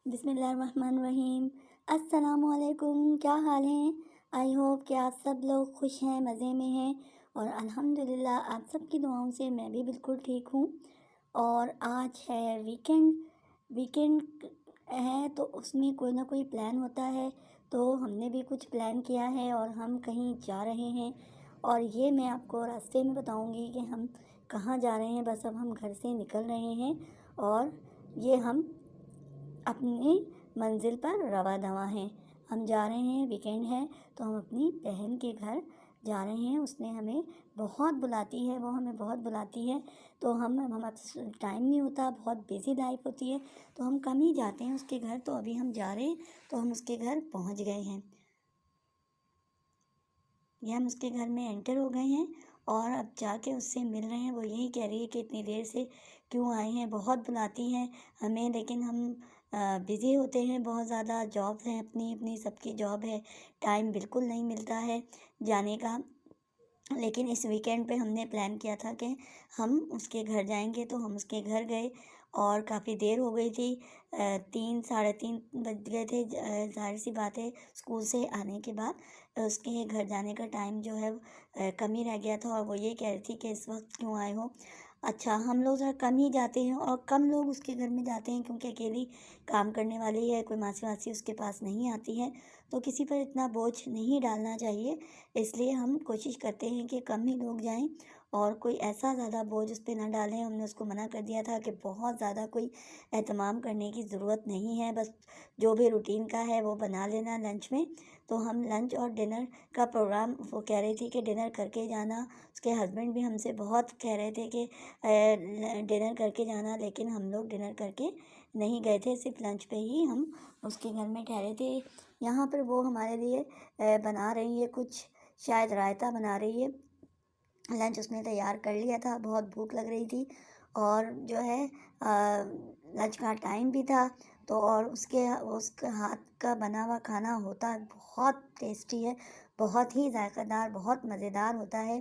बिस्मिल्लाहिर्रहमानिर्रहीम। अस्सलामुअलैकुम, क्या हाल हैं? आई होप कि आप सब लोग खुश हैं, मज़े में हैं और अल्हम्दुलिल्लाह आप सबकी दुआओं से मैं भी बिल्कुल ठीक हूँ। और आज है वीकेंड। वीकेंड है तो उसमें कोई ना कोई प्लान होता है, तो हमने भी कुछ प्लान किया है और हम कहीं जा रहे हैं। और ये मैं आपको रास्ते में बताऊँगी कि हम कहाँ जा रहे हैं। बस अब हम घर से निकल रहे हैं और ये हम अपनी मंज़िल पर रवा-दवा हैं। हम जा रहे हैं, वीकेंड है, तो हम अपनी बहन के घर जा रहे हैं। उसने हमें बहुत बुलाती है, वो हमें बहुत बुलाती है, तो हम हमारे पास टाइम नहीं होता, बहुत बिज़ी लाइफ़ होती है, तो हम कम ही जाते हैं उसके घर। तो अभी हम जा रहे हैं, तो हम उसके घर पहुँच गए हैं। ये हम उसके घर में एंटर हो गए हैं और अब जाके उससे मिल रहे हैं। वो यही कह रही है कि इतनी देर से क्यों आए हैं, बहुत बुलाती हैं हमें, लेकिन हम बिज़ी होते हैं बहुत ज़्यादा। जॉब है, अपनी अपनी सबकी जॉब है, टाइम बिल्कुल नहीं मिलता है जाने का। लेकिन इस वीकेंड पे हमने प्लान किया था कि हम उसके घर जाएंगे, तो हम उसके घर गए और काफ़ी देर हो गई थी। 3 साढ़े 3 बज गए थे। ज़ाहिर सी बात है, स्कूल से आने के बाद उसके घर जाने का टाइम जो है कम ही रह गया था। और वो ये कह रही थी कि इस वक्त क्यों आए हो। अच्छा, हम लोग ज़रा कम ही जाते हैं और कम लोग उसके घर में जाते हैं, क्योंकि अकेली काम करने वाली है, कोई मासी वासी उसके पास नहीं आती है, तो किसी पर इतना बोझ नहीं डालना चाहिए। इसलिए हम कोशिश करते हैं कि कम ही लोग जाएं और कोई ऐसा ज़्यादा बोझ उस पे ना डालें। हमने उसको मना कर दिया था कि बहुत ज़्यादा कोई एहतमाम करने की ज़रूरत नहीं है, बस जो भी रूटीन का है वो बना लेना लंच में। तो हम लंच और डिनर का प्रोग्राम, वो कह रही थी कि डिनर करके जाना। उसके हस्बैंड भी हमसे बहुत कह रहे थे कि डिनर करके जाना, लेकिन हम लोग डिनर करके नहीं गए थे, सिर्फ लंच पे ही हम उसके घर में ठहरे थे। यहाँ पर वो हमारे लिए बना रही है कुछ, शायद रायता बना रही है। लंच उसने तैयार कर लिया था, बहुत भूख लग रही थी और जो है लंच का टाइम भी था। तो और उसके हाथ का बना हुआ खाना होता है बहुत टेस्टी है, बहुत ही जायकादार, बहुत मज़ेदार होता है।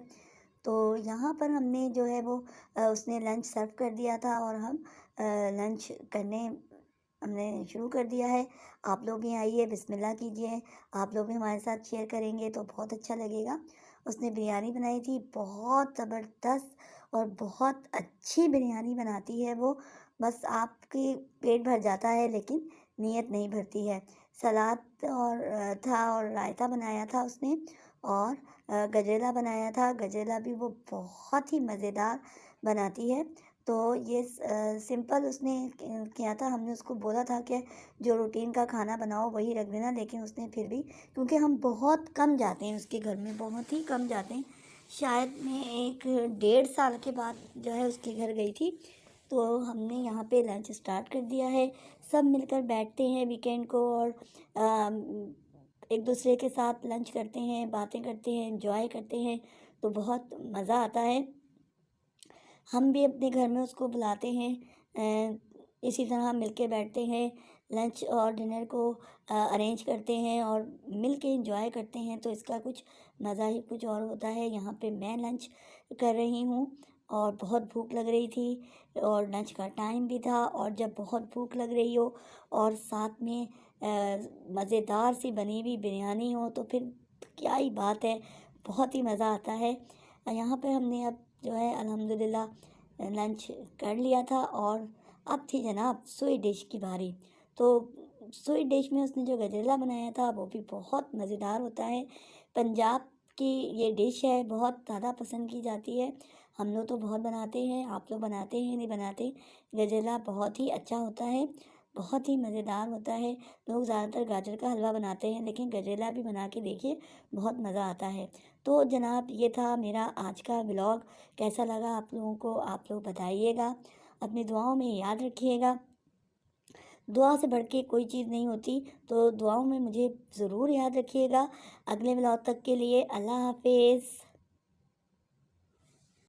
तो यहाँ पर हमने जो है वो उसने लंच सर्व कर दिया था और हम लंच करने हमने शुरू कर दिया है। आप लोग भी आइए, बिस्मिल्लाह कीजिए। आप लोग भी हमारे साथ शेयर करेंगे तो बहुत अच्छा लगेगा। उसने बिरयानी बनाई थी, बहुत ज़बरदस्त और बहुत अच्छी बिरयानी बनाती है वो। बस आपके पेट भर जाता है, लेकिन नीयत नहीं भरती है। सलाद और था और रायता बनाया था उसने और गजेला बनाया था। गजेला भी वो बहुत ही मज़ेदार बनाती है। तो ये सिंपल उसने किया था। हमने उसको बोला था कि जो रूटीन का खाना बनाओ वही रख देना, लेकिन उसने फिर भी, क्योंकि हम बहुत कम जाते हैं उसके घर में, बहुत ही कम जाते हैं। शायद मैं 1 डेढ़ साल के बाद जो है उसके घर गई थी, तो हमने यहाँ पे लंच स्टार्ट कर दिया है। सब मिलकर बैठते हैं वीकेंड को और एक दूसरे के साथ लंच करते हैं, बातें करते हैं, एंजॉय करते हैं, तो बहुत मज़ा आता है। हम भी अपने घर में उसको बुलाते हैं, इसी तरह मिल के बैठते हैं, लंच और डिनर को अरेंज करते हैं और मिल के एंजॉय करते हैं, तो इसका कुछ मज़ा ही कुछ और होता है। यहाँ पे मैं लंच कर रही हूँ और बहुत भूख लग रही थी और लंच का टाइम भी था। और जब बहुत भूख लग रही हो और साथ में मज़ेदार सी बनी हुई बिरयानी हो, तो फिर क्या ही बात है, बहुत ही मज़ा आता है। यहाँ पे हमने अब जो है अल्हम्दुलिल्लाह लंच कर लिया था और अब थी जनाब स्वीट डिश की बारी। तो स्वीट डिश में उसने जो गजरेला बनाया था वो भी बहुत मज़ेदार होता है। पंजाब की ये डिश है, बहुत ज़्यादा पसंद की जाती है। हम लोग तो बहुत बनाते हैं, आप लोग बनाते हैं नहीं बनाते। गजरेला बहुत ही अच्छा होता है, बहुत ही मज़ेदार होता है। लोग ज़्यादातर गाजर का हलवा बनाते हैं, लेकिन गजरेला भी बना के देखिए, बहुत मज़ा आता है। तो जनाब ये था मेरा आज का व्लॉग। कैसा लगा आप लोगों को, आप लोग बताइएगा। अपनी दुआओं में याद रखिएगा। दुआ से बढ़ के कोई चीज़ नहीं होती, तो दुआओं में मुझे ज़रूर याद रखिएगा। अगले व्लॉग तक के लिए अल्लाह हाफ़िज़।